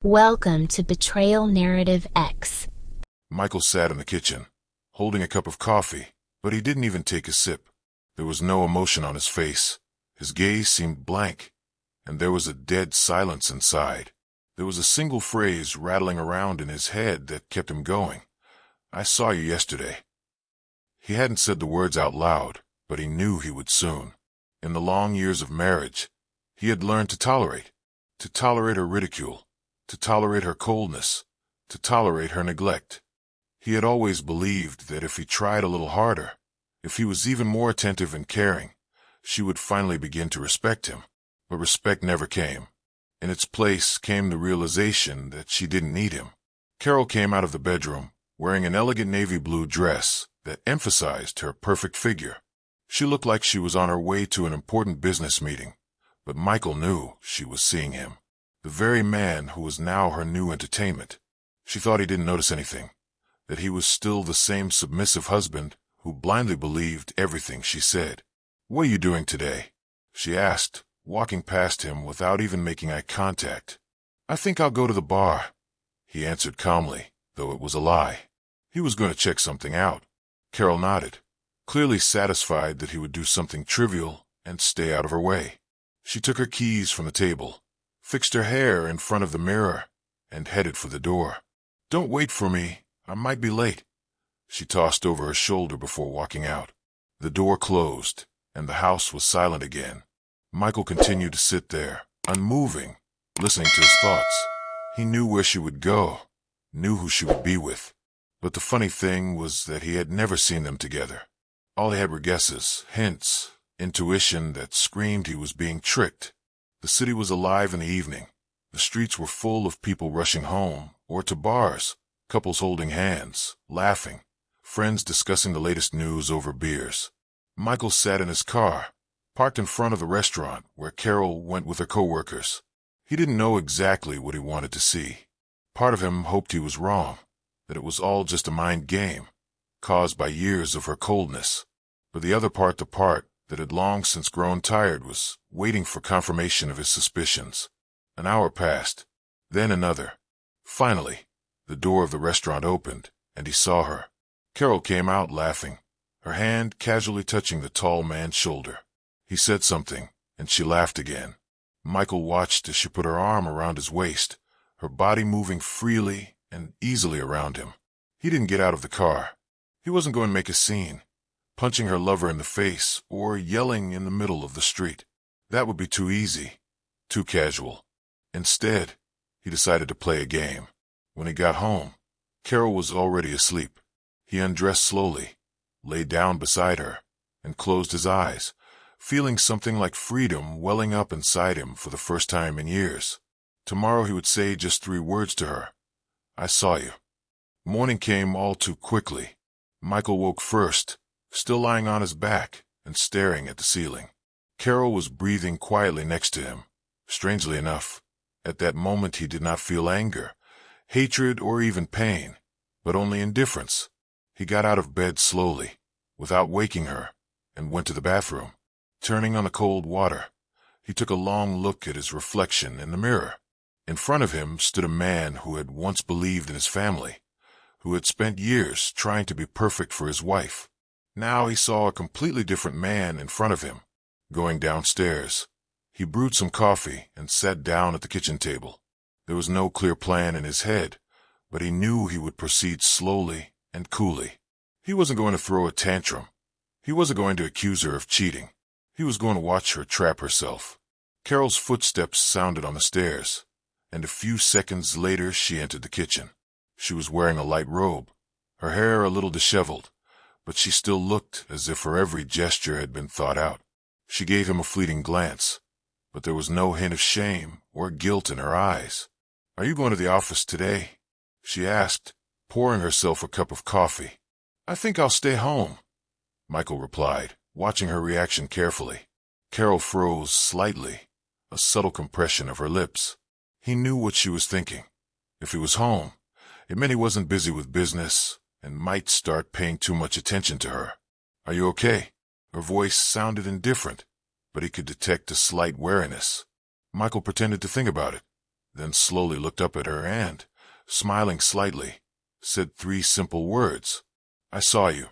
Welcome to Betrayal Narrative X. Michael sat in the kitchen, holding a cup of coffee, but he didn't even take a sip. There was no emotion on his face. His gaze seemed blank, and there was a dead silence inside. There was a single phrase rattling around in his head that kept him going. "I saw you yesterday." He hadn't said the words out loud, but he knew he would soon. In the long years of marriage, he had learned to tolerate her ridicule, to tolerate her coldness, to tolerate her neglect. He had always believed that if he tried a little harder, if he was even more attentive and caring, she would finally begin to respect him. But respect never came. In its place came the realization that she didn't need him. Carol came out of the bedroom, wearing an elegant navy blue dress that emphasized her perfect figure. She looked like she was on her way to an important business meeting, but Michael knew she was seeing him, the very man who was now her new entertainment. She thought he didn't notice anything, that he was still the same submissive husband who blindly believed everything she said. "What are you doing today?" she asked, walking past him without even making eye contact. "I think I'll go to the bar," he answered calmly, though it was a lie. He was going to check something out. Carol nodded, clearly satisfied that he would do something trivial and stay out of her way. She took her keys from the table, fixed her hair in front of the mirror, and headed for the door. "Don't wait for me. I might be late," she tossed over her shoulder before walking out. The door closed, and the house was silent again. Michael continued to sit there, unmoving, listening to his thoughts. He knew where she would go, knew who she would be with. But the funny thing was that he had never seen them together. All he had were guesses, hints, intuition that screamed he was being tricked. The city was alive in the evening. The streets were full of people rushing home or to bars, couples holding hands, laughing, friends discussing the latest news over beers. Michael sat in his car, parked in front of the restaurant where Carol went with her coworkers. He didn't know exactly what he wanted to see. Part of him hoped he was wrong, that it was all just a mind game, caused by years of her coldness. But the other part, the part that had long since grown tired, was waiting for confirmation of his suspicions. An hour passed, then another. Finally, the door of the restaurant opened, and he saw her. Carol came out laughing, her hand casually touching the tall man's shoulder. He said something, and she laughed again. Michael watched as she put her arm around his waist, her body moving freely and easily around him. He didn't get out of the car. He wasn't going to make a scene, punching her lover in the face or yelling in the middle of the street. That would be too easy, too casual. Instead, he decided to play a game. When he got home, Carol was already asleep. He undressed slowly, lay down beside her, and closed his eyes, feeling something like freedom welling up inside him for the first time in years. Tomorrow he would say just 3 words to her. "I saw you." Morning came all too quickly. Michael woke first, still lying on his back and staring at the ceiling. Carol was breathing quietly next to him. Strangely enough, at that moment he did not feel anger, hatred, or even pain, but only indifference. He got out of bed slowly, without waking her, and went to the bathroom. Turning on the cold water, he took a long look at his reflection in the mirror. In front of him stood a man who had once believed in his family, who had spent years trying to be perfect for his wife. Now he saw a completely different man in front of him. Going downstairs, he brewed some coffee and sat down at the kitchen table. There was no clear plan in his head, but he knew he would proceed slowly and coolly. He wasn't going to throw a tantrum. He wasn't going to accuse her of cheating. He was going to watch her trap herself. Carol's footsteps sounded on the stairs, and a few seconds later she entered the kitchen. She was wearing a light robe, her hair a little disheveled, but she still looked as if her every gesture had been thought out. She gave him a fleeting glance, but there was no hint of shame or guilt in her eyes. "Are you going to the office today?" she asked, pouring herself a cup of coffee. "I think I'll stay home," Michael replied, watching her reaction carefully. Carol froze slightly, a subtle compression of her lips. He knew what she was thinking. If he was home, it meant he wasn't busy with business and might start paying too much attention to her. "Are you okay?" Her voice sounded indifferent, but he could detect a slight wariness. Michael pretended to think about it, then slowly looked up at her and, smiling slightly, said 3 simple words. "I saw you."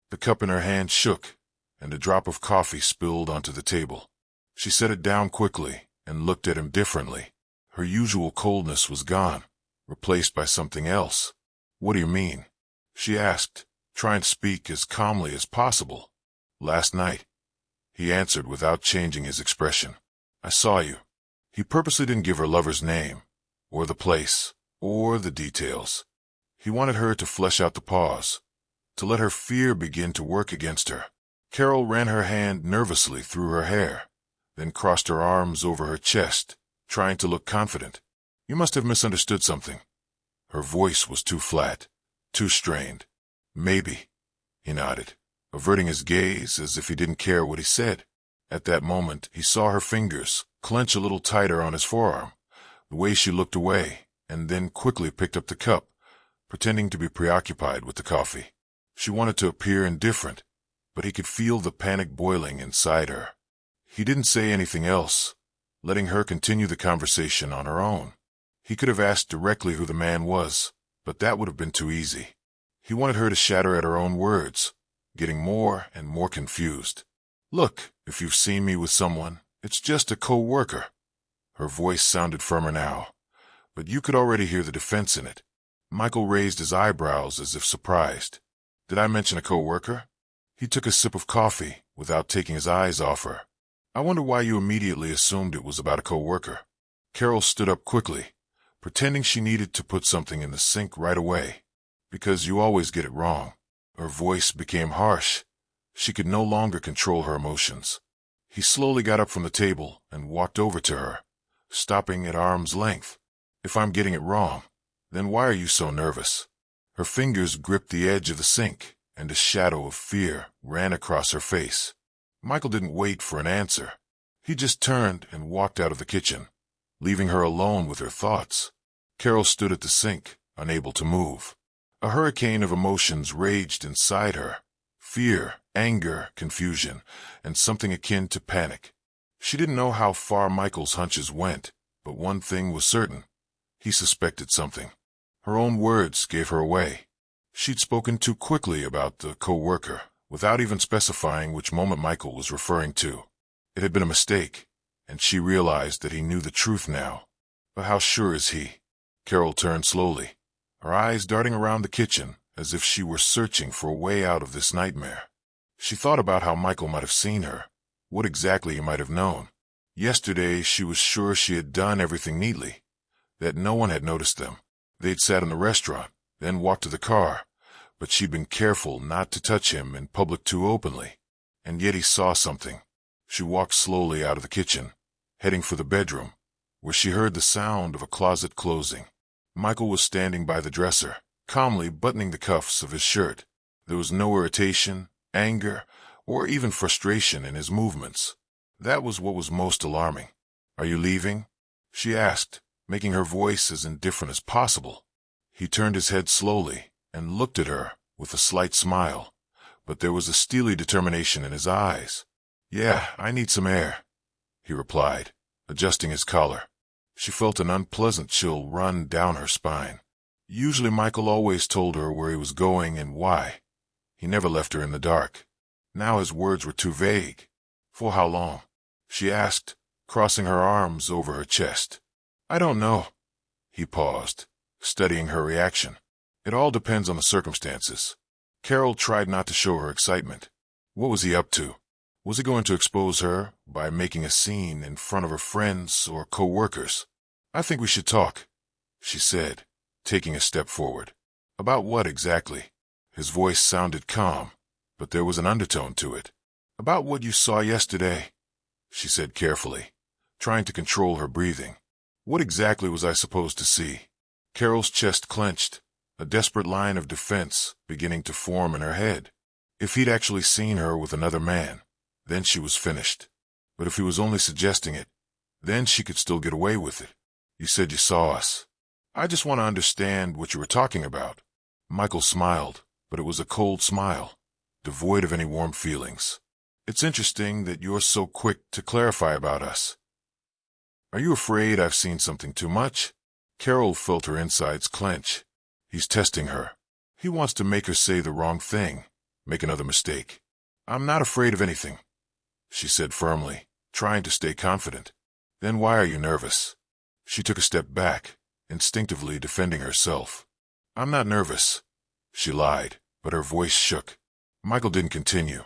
The cup in her hand shook, and a drop of coffee spilled onto the table. She set it down quickly and looked at him differently. Her usual coldness was gone, replaced by something else. "What do you mean?" she asked, trying to speak as calmly as possible. "Last night," he answered without changing his expression. "I saw you." He purposely didn't give her lover's name, or the place, or the details. He wanted her to flesh out the pause, to let her fear begin to work against her. Carol ran her hand nervously through her hair, then crossed her arms over her chest, trying to look confident. "You must have misunderstood something." Her voice was too flat, too strained. "Maybe," he nodded, averting his gaze as if he didn't care what he said. At that moment, he saw her fingers clench a little tighter on his forearm, the way she looked away, and then quickly picked up the cup, pretending to be preoccupied with the coffee. She wanted to appear indifferent, but he could feel the panic boiling inside her. He didn't say anything else, letting her continue the conversation on her own. He could have asked directly who the man was, but that would have been too easy. He wanted her to shatter at her own words, getting more and more confused. "Look, if you've seen me with someone, it's just a co-worker." Her voice sounded firmer now, but you could already hear the defense in it. Michael raised his eyebrows as if surprised. "Did I mention a co-worker?" He took a sip of coffee without taking his eyes off her. "I wonder why you immediately assumed it was about a co-worker." Carol stood up quickly, pretending she needed to put something in the sink right away. "Because you always get it wrong." Her voice became harsh. She could no longer control her emotions. He slowly got up from the table and walked over to her, stopping at arm's length. "If I'm getting it wrong, then why are you so nervous?" Her fingers gripped the edge of the sink, and a shadow of fear ran across her face. Michael didn't wait for an answer. He just turned and walked out of the kitchen, leaving her alone with her thoughts. Carol stood at the sink, unable to move. A hurricane of emotions raged inside her. Fear, anger, confusion, and something akin to panic. She didn't know how far Michael's hunches went, but one thing was certain. He suspected something. Her own words gave her away. She'd spoken too quickly about the co-worker, without even specifying which moment Michael was referring to. It had been a mistake, and she realized that he knew the truth now. But how sure is he? Carol turned slowly, her eyes darting around the kitchen as if she were searching for a way out of this nightmare. She thought about how Michael might have seen her, what exactly he might have known. Yesterday, she was sure she had done everything neatly, that no one had noticed them. They'd sat in the restaurant, then walked to the car, but she'd been careful not to touch him in public too openly. And yet he saw something. She walked slowly out of the kitchen, heading for the bedroom, where she heard the sound of a closet closing. Michael was standing by the dresser, calmly buttoning the cuffs of his shirt. There was no irritation, anger, or even frustration in his movements. That was what was most alarming. "Are you leaving?" she asked, making her voice as indifferent as possible. He turned his head slowly and looked at her with a slight smile, but there was a steely determination in his eyes. "Yeah, I need some air," he replied, adjusting his collar. She felt an unpleasant chill run down her spine. Usually Michael always told her where he was going and why. He never left her in the dark. Now his words were too vague. "For how long?" she asked, crossing her arms over her chest. "I don't know." He paused, studying her reaction. "It all depends on the circumstances." Carol tried not to show her excitement. What was he up to? Was he going to expose her by making a scene in front of her friends or co-workers? "I think we should talk," she said, taking a step forward. "About what exactly?" His voice sounded calm, but there was an undertone to it. "About what you saw yesterday," she said carefully, trying to control her breathing. What exactly was I supposed to see? Carol's chest clenched, a desperate line of defense beginning to form in her head. If he'd actually seen her with another man, then she was finished. But if he was only suggesting it, then she could still get away with it. "You said you saw us. I just want to understand what you were talking about." Michael smiled, but it was a cold smile, devoid of any warm feelings. "It's interesting that you're so quick to clarify about us. Are you afraid I've seen something too much?" Carol felt her insides clench. He's testing her. He wants to make her say the wrong thing, make another mistake. "I'm not afraid of anything," she said firmly, trying to stay confident. "Then why are you nervous?" She took a step back, instinctively defending herself. "I'm not nervous," she lied, but her voice shook. Michael didn't continue.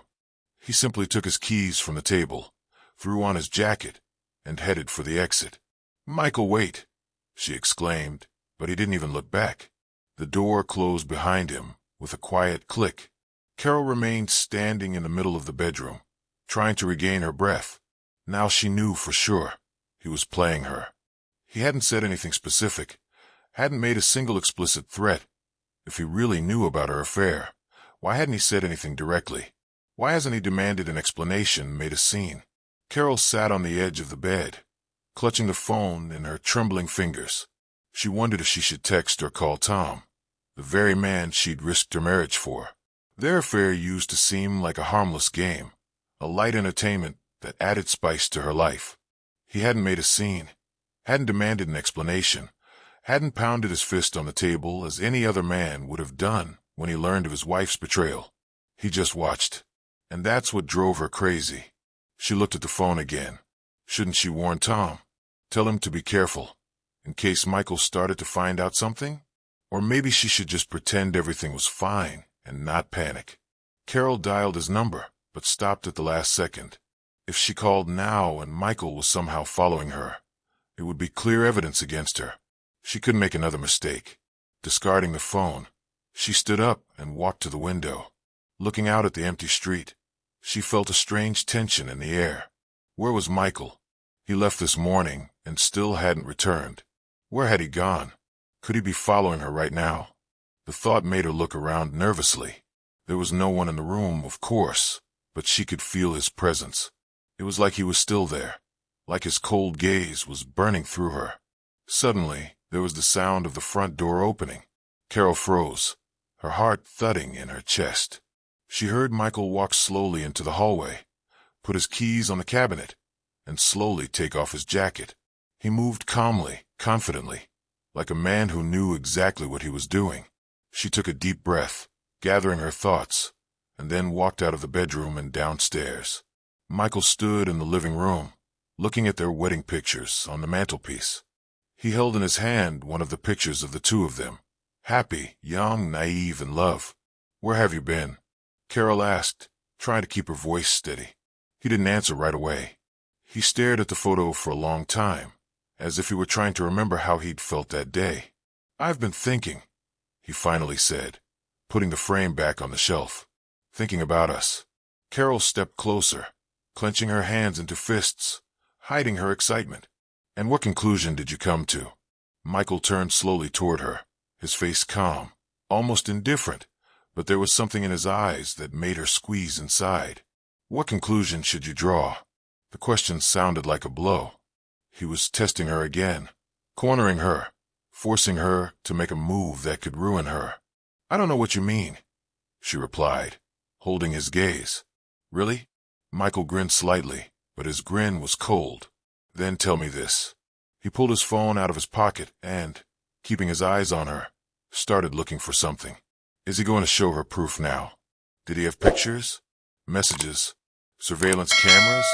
He simply took his keys from the table, threw on his jacket, and headed for the exit. "Michael, wait!" she exclaimed, but he didn't even look back. The door closed behind him with a quiet click. Carol remained standing in the middle of the bedroom, trying to regain her breath. Now she knew for sure he was playing her. He hadn't said anything specific, hadn't made a single explicit threat. If he really knew about her affair, why hadn't he said anything directly? Why hasn't he demanded an explanation, made a scene? Carol sat on the edge of the bed, clutching the phone in her trembling fingers. She wondered if she should text or call Tom, the very man she'd risked her marriage for. Their affair used to seem like a harmless game, a light entertainment that added spice to her life. He hadn't made a scene, hadn't demanded an explanation, hadn't pounded his fist on the table as any other man would have done when he learned of his wife's betrayal. He just watched, and that's what drove her crazy. She looked at the phone again. Shouldn't she warn Tom? Tell him to be careful, in case Michael started to find out something? Or maybe she should just pretend everything was fine and not panic. Carol dialed his number, but stopped at the last second. If she called now and Michael was somehow following her, it would be clear evidence against her. She couldn't make another mistake. Discarding the phone, she stood up and walked to the window. Looking out at the empty street, she felt a strange tension in the air. Where was Michael? He left this morning and still hadn't returned. Where had he gone? Could he be following her right now? The thought made her look around nervously. There was no one in the room, of course, but she could feel his presence. It was like he was still there, like his cold gaze was burning through her. Suddenly, there was the sound of the front door opening. Carol froze, her heart thudding in her chest. She heard Michael walk slowly into the hallway, put his keys on the cabinet, and slowly take off his jacket. He moved calmly, confidently, like a man who knew exactly what he was doing. She took a deep breath, gathering her thoughts, and then walked out of the bedroom and downstairs. Michael stood in the living room, looking at their wedding pictures on the mantelpiece. He held in his hand one of the pictures of the two of them, happy, young, naive, in love. "Where have you been?" Carol asked, trying to keep her voice steady. He didn't answer right away. He stared at the photo for a long time, as if he were trying to remember how he'd felt that day. "I've been thinking," he finally said, putting the frame back on the shelf. "Thinking about us." Carol stepped closer, clenching her hands into fists, hiding her excitement. "And what conclusion did you come to?" Michael turned slowly toward her, his face calm, almost indifferent, but there was something in his eyes that made her squeeze inside. "What conclusion should you draw?" The question sounded like a blow. He was testing her again, cornering her, forcing her to make a move that could ruin her. "I don't know what you mean," she replied, holding his gaze. "Really?" Michael grinned slightly, but his grin was cold. "Then tell me this." He pulled his phone out of his pocket and, keeping his eyes on her, started looking for something. Is he going to show her proof now? Did he have pictures, messages, surveillance cameras?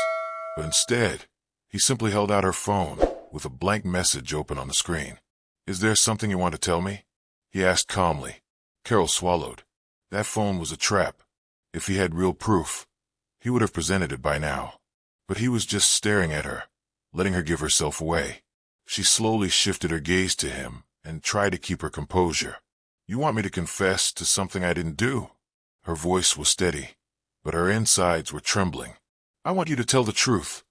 But instead, he simply held out her phone with a blank message open on the screen. "Is there something you want to tell me?" he asked calmly. Carol swallowed. That phone was a trap. If he had real proof, he would have presented it by now. But he was just staring at her, letting her give herself away. She slowly shifted her gaze to him and tried to keep her composure. "You want me to confess to something I didn't do?" Her voice was steady, but her insides were trembling. "I want you to tell the truth."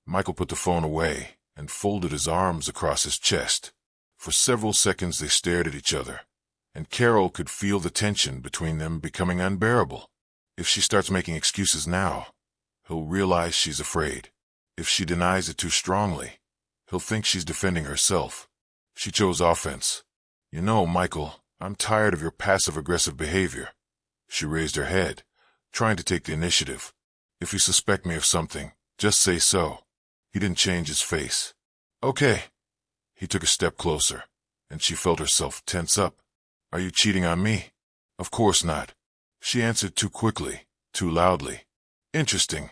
Michael put the phone away and folded his arms across his chest. For several seconds they stared at each other, and Carol could feel the tension between them becoming unbearable. If she starts making excuses now, he'll realize she's afraid. If she denies it too strongly, he'll think she's defending herself. She chose offense. "You know, Michael, I'm tired of your passive-aggressive behavior." She raised her head, trying to take the initiative. "If you suspect me of something, just say so." He didn't change his face. "Okay." He took a step closer, and she felt herself tense up. "Are you cheating on me?" "Of course not." She answered too quickly, too loudly. "Interesting,"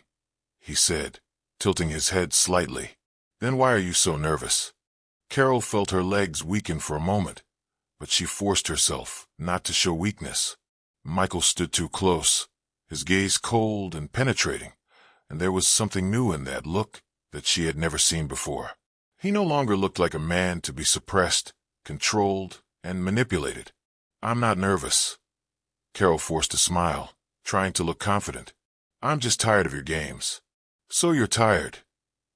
he said, tilting his head slightly. "Then why are you so nervous?" Carol felt her legs weaken for a moment, but she forced herself not to show weakness. Michael stood too close, his gaze cold and penetrating, and there was something new in that look that she had never seen before. He no longer looked like a man to be suppressed, controlled, and manipulated. "I'm not nervous." Carol forced a smile, trying to look confident. "I'm just tired of your games." "So you're tired,"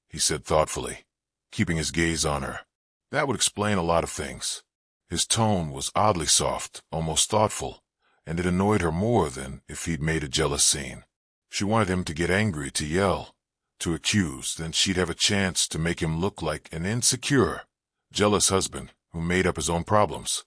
he said thoughtfully, keeping his gaze on her. "That would explain a lot of things." His tone was oddly soft, almost thoughtful, and it annoyed her more than if he'd made a jealous scene. She wanted him to get angry, to yell, to accuse, then she'd have a chance to make him look like an insecure, jealous husband who made up his own problems.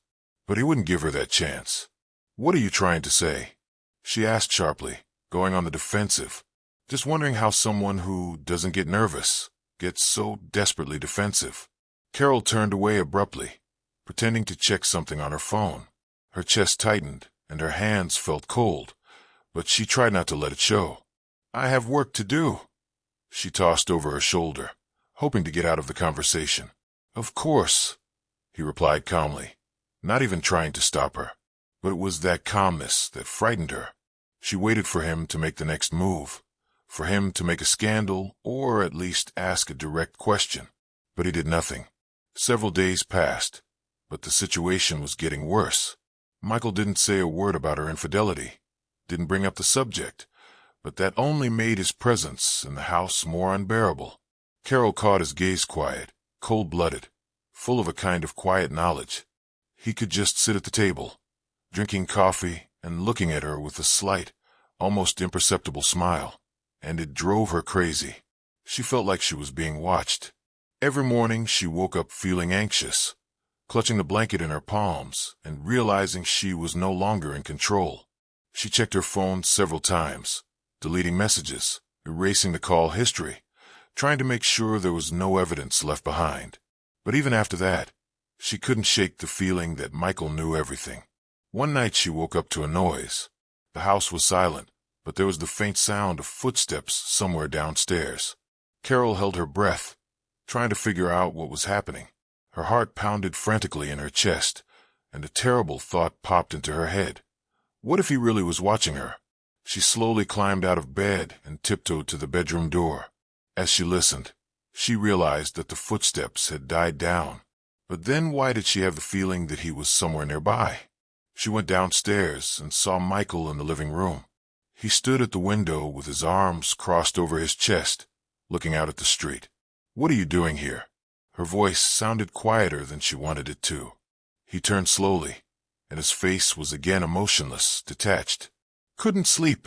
But he wouldn't give her that chance. "What are you trying to say?" she asked sharply, going on the defensive, just wondering how someone who doesn't get nervous gets so desperately defensive. Carol turned away abruptly, pretending to check something on her phone. Her chest tightened, and her hands felt cold, but she tried not to let it show. "I have work to do," she tossed over her shoulder, hoping to get out of the conversation. "Of course," he replied calmly, not even trying to stop her. But it was that calmness that frightened her. She waited for him to make the next move, for him to make a scandal or at least ask a direct question. But he did nothing. Several days passed, but the situation was getting worse. Michael didn't say a word about her infidelity, didn't bring up the subject, but that only made his presence in the house more unbearable. Carol caught his gaze quiet, cold-blooded, full of a kind of quiet knowledge. He could just sit at the table, drinking coffee and looking at her with a slight, almost imperceptible smile, and it drove her crazy. She felt like she was being watched. Every morning she woke up feeling anxious, clutching the blanket in her palms and realizing she was no longer in control. She checked her phone several times, deleting messages, erasing the call history, trying to make sure there was no evidence left behind. But even after that, she couldn't shake the feeling that Michael knew everything. One night she woke up to a noise. The house was silent, but there was the faint sound of footsteps somewhere downstairs. Carol held her breath, trying to figure out what was happening. Her heart pounded frantically in her chest, and a terrible thought popped into her head. What if he really was watching her? She slowly climbed out of bed and tiptoed to the bedroom door. As she listened, she realized that the footsteps had died down. But then why did she have the feeling that he was somewhere nearby? She went downstairs and saw Michael in the living room. He stood at the window with his arms crossed over his chest, looking out at the street. "What are you doing here?" Her voice sounded quieter than she wanted it to. He turned slowly, and his face was again emotionless, detached. "Couldn't sleep,"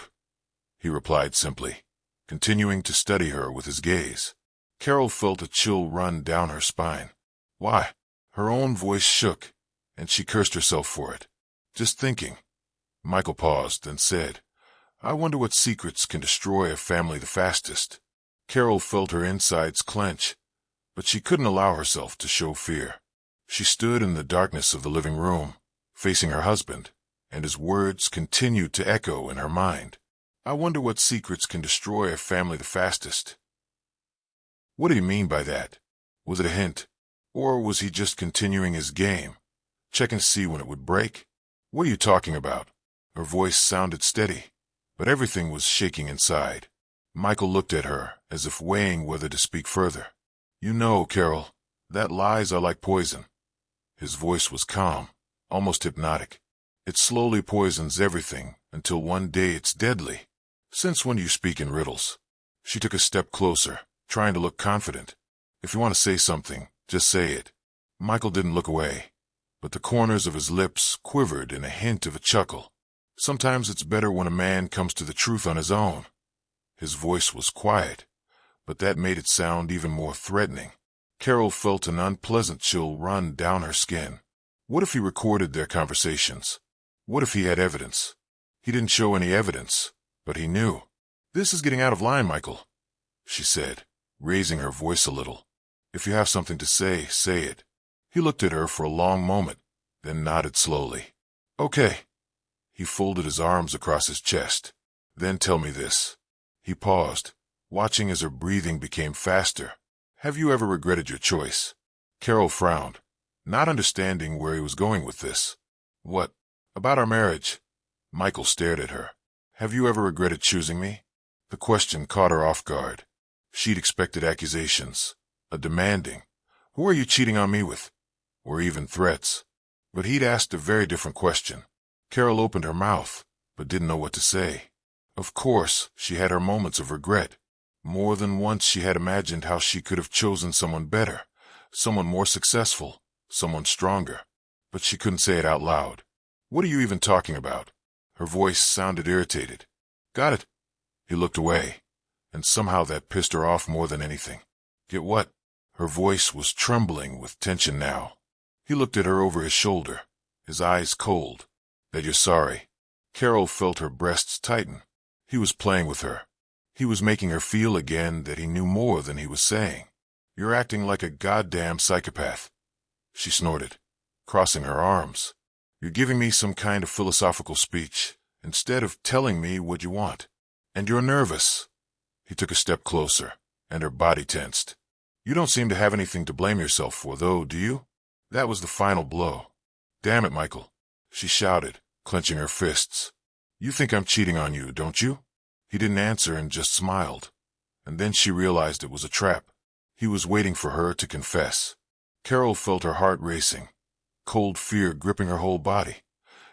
he replied simply, continuing to study her with his gaze. Carol felt a chill run down her spine. "Why?" Her own voice shook, and she cursed herself for it. "Just thinking." Michael paused and said, "I wonder what secrets can destroy a family the fastest." Carol felt her insides clench, but she couldn't allow herself to show fear. She stood in the darkness of the living room, facing her husband, and his words continued to echo in her mind. "I wonder what secrets can destroy a family the fastest." What did he mean by that? Was it a hint? Or was he just continuing his game, checking to see when it would break? "What are you talking about?" Her voice sounded steady, but everything was shaking inside. Michael looked at her as if weighing whether to speak further. "You know, Carol, that lies are like poison." His voice was calm, almost hypnotic. "It slowly poisons everything until one day it's deadly. Since when do you speak in riddles?" She took a step closer, trying to look confident. "If you want to say something, just say it." Michael didn't look away, but the corners of his lips quivered in a hint of a chuckle. "Sometimes it's better when a man comes to the truth on his own." His voice was quiet, but that made it sound even more threatening. Carol felt an unpleasant chill run down her skin. What if he recorded their conversations? What if he had evidence? He didn't show any evidence, but he knew. "This is getting out of line, Michael," she said, raising her voice a little. "If you have something to say, say it." He looked at her for a long moment, then nodded slowly. Okay. He folded his arms across his chest. Then tell me this. He paused, watching as her breathing became faster. Have you ever regretted your choice? Carol frowned, not understanding where he was going with this. What? About our marriage? Michael stared at her. Have you ever regretted choosing me? The question caught her off guard. She'd expected accusations, a demanding, who are you cheating on me with? Or even threats. But he'd asked a very different question. Carol opened her mouth, but didn't know what to say. Of course, she had her moments of regret. More than once she had imagined how she could have chosen someone better, someone more successful, someone stronger. But she couldn't say it out loud. What are you even talking about? Her voice sounded irritated. Got it. He looked away, and somehow that pissed her off more than anything. Get what? Her voice was trembling with tension now. He looked at her over his shoulder, his eyes cold. That you're sorry. Carol felt her breasts tighten. He was playing with her. He was making her feel again that he knew more than he was saying. You're acting like a goddamn psychopath. She snorted, crossing her arms. You're giving me some kind of philosophical speech, instead of telling me what you want. And you're nervous. He took a step closer, and her body tensed. You don't seem to have anything to blame yourself for, though, do you? That was the final blow. Damn it, Michael, she shouted, clenching her fists. You think I'm cheating on you, don't you? He didn't answer and just smiled. And then she realized it was a trap. He was waiting for her to confess. Carol felt her heart racing, cold fear gripping her whole body.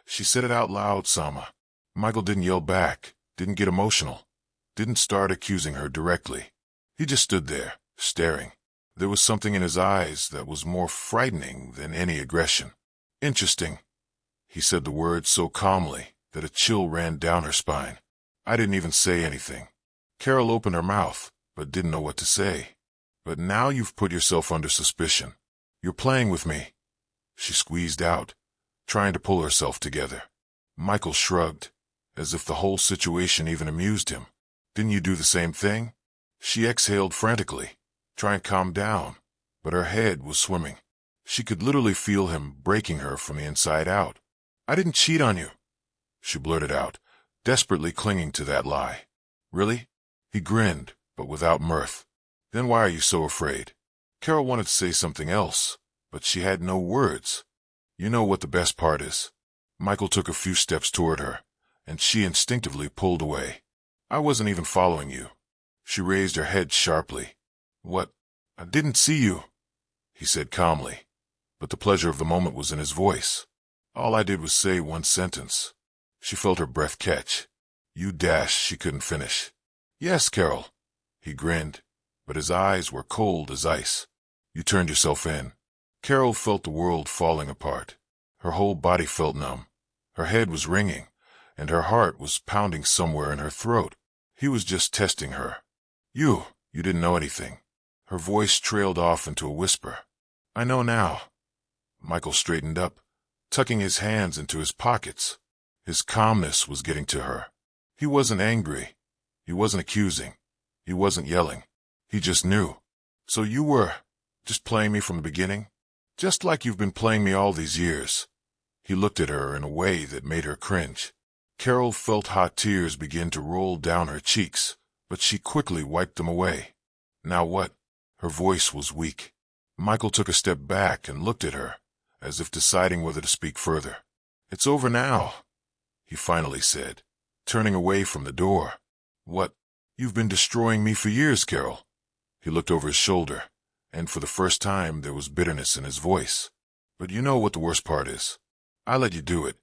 She said it out loud, Sama. Michael didn't yell back, didn't get emotional, didn't start accusing her directly. He just stood there, staring. There was something in his eyes that was more frightening than any aggression. Interesting. He said the words so calmly that a chill ran down her spine. I didn't even say anything. Carol opened her mouth, but didn't know what to say. But now you've put yourself under suspicion. You're playing with me. She squeezed out, trying to pull herself together. Michael shrugged, as if the whole situation even amused him. Didn't you do the same thing? She exhaled frantically, trying to calm down, but her head was swimming. She could literally feel him breaking her from the inside out. I didn't cheat on you, she blurted out, desperately clinging to that lie. Really? He grinned, but without mirth. Then why are you so afraid? Carol wanted to say something else, but she had no words. You know what the best part is? Michael took a few steps toward her, and she instinctively pulled away. I wasn't even following you. She raised her head sharply. What? I didn't see you, he said calmly, but the pleasure of the moment was in his voice. All I did was say one sentence. She felt her breath catch. You dash she couldn't finish. Yes, Carol. He grinned, but his eyes were cold as ice. You turned yourself in. Carol felt the world falling apart. Her whole body felt numb. Her head was ringing, and her heart was pounding somewhere in her throat. He was just testing her. You didn't know anything. Her voice trailed off into a whisper. I know now. Michael straightened up, tucking his hands into his pockets. His calmness was getting to her. He wasn't angry. He wasn't accusing. He wasn't yelling. He just knew. So you were just playing me from the beginning? Just like you've been playing me all these years. He looked at her in a way that made her cringe. Carol felt hot tears begin to roll down her cheeks, but she quickly wiped them away. Now what? Her voice was weak. Michael took a step back and looked at her, as if deciding whether to speak further. It's over now, he finally said, turning away from the door. What? You've been destroying me for years, Carol. He looked over his shoulder, and for the first time there was bitterness in his voice. But you know what the worst part is. I let you do it.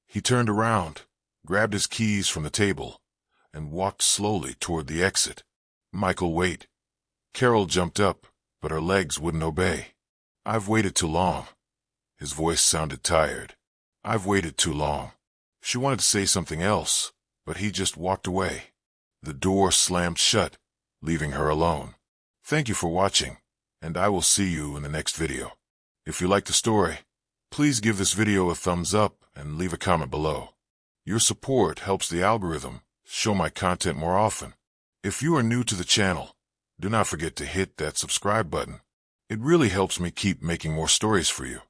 He turned around, grabbed his keys from the table, and walked slowly toward the exit. Michael, wait. Carol jumped up, but her legs wouldn't obey. I've waited too long. His voice sounded tired. I've waited too long. She wanted to say something else, but he just walked away. The door slammed shut, leaving her alone. Thank you for watching, and I will see you in the next video. If you like the story, please give this video a thumbs up and leave a comment below. Your support helps the algorithm show my content more often. If you are new to the channel, do not forget to hit that subscribe button. It really helps me keep making more stories for you.